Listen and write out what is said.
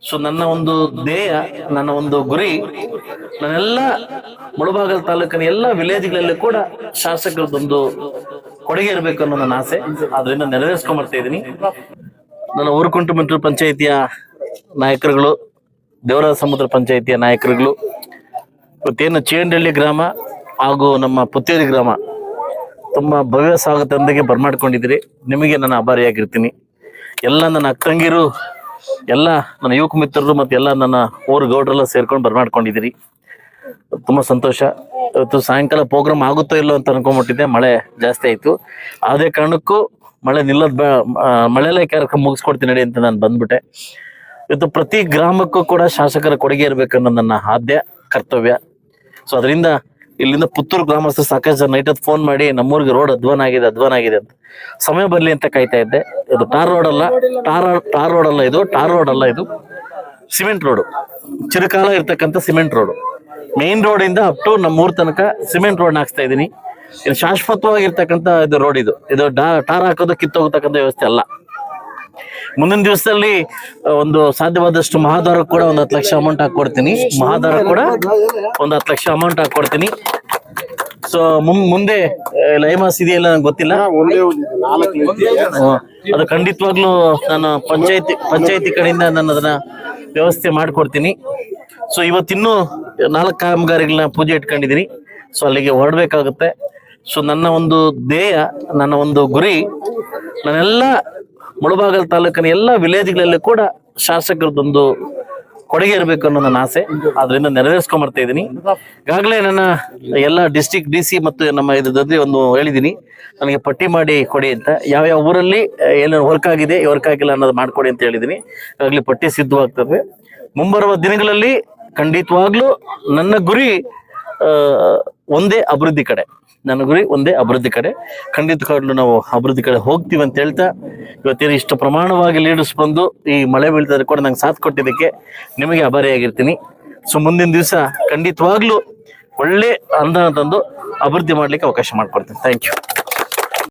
So ನನ್ನ ಒಂದು ಧ್ಯೇಯ, ನನ್ನ ಒಂದು ಗುರಿ, ನಾನೆಲ್ಲ ಮುಳಬಾಗಲ್ ತಾಲೂಕಿನ ಎಲ್ಲ ವಿಲೇಜ್ಗಳಲ್ಲಿ ಕೂಡ ಶಾಸಕರದೊಂದು ಕೊಡುಗೆ ಇರಬೇಕು ಅನ್ನೋ ನನ್ನ ಆಸೆ. ಅದರಿಂದ ನೆರವೇರಿಸ್ಕೊಂಡ್ಬರ್ತಾ ಇದ್ದೀನಿ. ನನ್ನ ಊರುಕುಂಟುಮೆಂಟೂರು ಪಂಚಾಯಿತಿಯ ನಾಯಕರುಗಳು, ದೇವರಾಜ ಸಮುದ್ರ ಪಂಚಾಯಿತಿಯ ನಾಯಕರುಗಳು, ಇವತ್ತೇನು ಚೇಂಡಹಳ್ಳಿ ಗ್ರಾಮ ಹಾಗೂ ನಮ್ಮ ಪುತ್ತೇರಿ ಗ್ರಾಮ ತುಂಬ ಭವ್ಯ ಸ್ವಾಗತದೊಂದಿಗೆ ಬರ್ಮಾಡ್ಕೊಂಡಿದ್ದೀರಿ. ನಿಮಗೆ ನಾನು ಆಭಾರಿಯಾಗಿರ್ತೀನಿ. ಎಲ್ಲ ನನ್ನ ಅಕ್ಕಂಗಿರು, ಎಲ್ಲ ನನ್ನ ಯುವಕ ಮಿತ್ರರು ಮತ್ತು ಎಲ್ಲ ನನ್ನ ಊರು ಗೌಡ್ರೆಲ್ಲ ಸೇರ್ಕೊಂಡು ಬರ್ಮಾಡ್ಕೊಂಡಿದ್ದೀರಿ. ತುಂಬ ಸಂತೋಷ. ಇವತ್ತು ಸಾಯಂಕಾಲ ಪ್ರೋಗ್ರಾಮ್ ಆಗುತ್ತೋ ಇಲ್ಲೋ ಅಂತ ಅನ್ಕೊಂಡ್ಬಿಟ್ಟಿದ್ದೆ. ಮಳೆ ಜಾಸ್ತಿ ಆಯಿತು. ಅದೇ ಕಾರಣಕ್ಕೂ ಮಳೆ ನಿಲ್ಲೋದು ಮಳೆಲ್ಲ ಕಾರ್ಯಕ್ರಮ ಮುಗಿಸ್ಕೊಡ್ತೀನಿ ನಡಿ ಅಂತ ನಾನು ಬಂದ್ಬಿಟ್ಟೆ. ಇವತ್ತು ಪ್ರತಿ ಗ್ರಾಮಕ್ಕೂ ಕೂಡ ಶಾಸಕರ ಕೊಡುಗೆ ಇರಬೇಕನ್ನೋ ನನ್ನ ಆದ್ಯ ಕರ್ತವ್ಯ. ಸೊ ಅದರಿಂದ ಇಲ್ಲಿಂದ ಪುತ್ತೂರು ಗ್ರಾಮಸ್ಥರು ಸಾಕಷ್ಟು ಜನ ನೈಟ್ ಹೊತ್ತು ಫೋನ್ ಮಾಡಿ ನಮ್ಮೂರಿಗೆ ರೋಡ್ ಅಧ್ವಾನ ಆಗಿದೆ ಅಂತ ಸಮಯ ಬರಲಿ ಅಂತ ಕಾಯ್ತಾ ಇದ್ದೆ. ಇದು ಟಾರ್ ರೋಡ್ ಅಲ್ಲ, ಟಾರ್ ರೋಡ್ ಅಲ್ಲ, ಇದು ಸಿಮೆಂಟ್ ರೋಡು. ಚಿರಕಾಲ ಇರ್ತಕ್ಕಂಥ ಸಿಮೆಂಟ್ ರೋಡು. ಮೇನ್ ರೋಡ್ ಇಂದ ಅಪ್ ಟು ನಮ್ಮೂರ್ ತನಕ ಸಿಮೆಂಟ್ ರೋಡ್ ಹಾಕ್ಸ್ತಾ ಇದೀನಿ. ಇದು ಶಾಶ್ವತವಾಗಿರ್ತಕ್ಕಂಥ ಇದು ರೋಡ್. ಇದು ಟಾರ್ ಹಾಕೋದು ಕಿತ್ತೋಗತಕ್ಕಂಥ ವ್ಯವಸ್ಥೆ ಅಲ್ಲ. ಮುಂದಿನ ದಿವಸದಲ್ಲಿ ಒಂದು ಸಾಧ್ಯವಾದಷ್ಟು ಮಹಾದ್ವಾರ ಕೂಡ ಒಂದು 10 ಲಕ್ಷ ಅಮೌಂಟ್ ಹಾಕೊಡ್ತೀನಿ. ಮಹಾದ್ವಾರ ಕೂಡ ಒಂದು 10 ಲಕ್ಷ ಅಮೌಂಟ್ ಹಾಕೊಡ್ತೀನಿ. ಸೊ ಮುಂದೆ ಲೈಮಾಸ್ ಇದೆಯಲ್ಲ ನಂಗೆ ಗೊತ್ತಿಲ್ಲ. ಅದು ಖಂಡಿತವಾಗ್ಲೂ ನಾನು ಪಂಚಾಯತಿ ಕಡೆಯಿಂದ ನಾನು ಅದನ್ನ ವ್ಯವಸ್ಥೆ ಮಾಡ್ಕೊಡ್ತೀನಿ. ಸೊ ಇವತ್ತಿನ್ನೂ 4 ಕಾಮಗಾರಿಗಳನ್ನ ಪೂಜೆ ಇಟ್ಕೊಂಡಿದ್ದೀನಿ. ಸೊ ಅಲ್ಲಿಗೆ ಹೊರಡ್ಬೇಕಾಗುತ್ತೆ. ಸೊ ನನ್ನ ಒಂದು ಧ್ಯೇಯ, ನನ್ನ ಒಂದು ಗುರಿ, ನಾನೆಲ್ಲ ಮುಳಬಾಗಲ್ ತಾಲೂಕಿನ ಎಲ್ಲ ವಿಲೇಜ್ಗಳಲ್ಲಿ ಕೂಡ ಶಾಸಕರದೊಂದು ಕೊಡುಗೆ ಇರಬೇಕು ಅನ್ನೋ ನನ್ನ ಆಸೆ. ಅದರಿಂದ ನೆರವೇರಿಸ್ಕೊಂಡ್ಬರ್ತಾ ಇದ್ದೀನಿ. ಈಗಾಗಲೇ ನನ್ನ ಎಲ್ಲ ಡಿಸ್ಟಿಕ್ DC ಮತ್ತು ನಮ್ಮ ಇದ್ರಲ್ಲಿ ಒಂದು ಹೇಳಿದ್ದೀನಿ, ನನಗೆ ಪಟ್ಟಿ ಮಾಡಿ ಕೊಡಿ ಅಂತ. ಯಾವ್ಯಾವ ಊರಲ್ಲಿ ಏನೇನು ವರ್ಕ್ ಆಗಿದೆ, ವರ್ಕ್ ಆಗಿಲ್ಲ ಅನ್ನೋದು ಮಾಡ್ಕೊಡಿ ಅಂತ ಹೇಳಿದ್ದೀನಿ. ಈಗಾಗಲೇ ಪಟ್ಟಿ ಸಿದ್ಧವಾಗ್ತದೆ. ಮುಂಬರುವ ದಿನಗಳಲ್ಲಿ ಖಂಡಿತವಾಗ್ಲೂ ನನ್ನ ಗುರಿ ಒಂದೇ ಅಭಿವೃದ್ಧಿ ಕಡೆ. ನನ್ನ ಗುರಿ ಒಂದೇ ಅಭಿವೃದ್ಧಿ ಕಡೆ. ಖಂಡಿತವಾಗ್ಲೂ ನಾವು ಅಭಿವೃದ್ಧಿ ಕಡೆ ಹೋಗ್ತೀವಿ ಅಂತ ಹೇಳ್ತಾ, ಇವತ್ತೇನು ಇಷ್ಟು ಪ್ರಮಾಣವಾಗಿ ಲೀಡರ್ಸ್ ಬಂದು ಈ ಮಳೆ ಬೀಳ್ತಾರೆ ಕೂಡ ನಂಗೆ ಸಾಥ್ ಕೊಟ್ಟಿದ್ದಕ್ಕೆ ನಿಮಗೆ ಆಭಾರಿಯಾಗಿರ್ತೀನಿ. ಸೊ ಮುಂದಿನ ದಿವಸ ಖಂಡಿತವಾಗ್ಲೂ ಒಳ್ಳೆ ಅನುದಾನ ತಂದು ಅಭಿವೃದ್ಧಿ ಮಾಡ್ಲಿಕ್ಕೆ ಅವಕಾಶ ಮಾಡ್ಕೊಡ್ತೀನಿ. Thank you.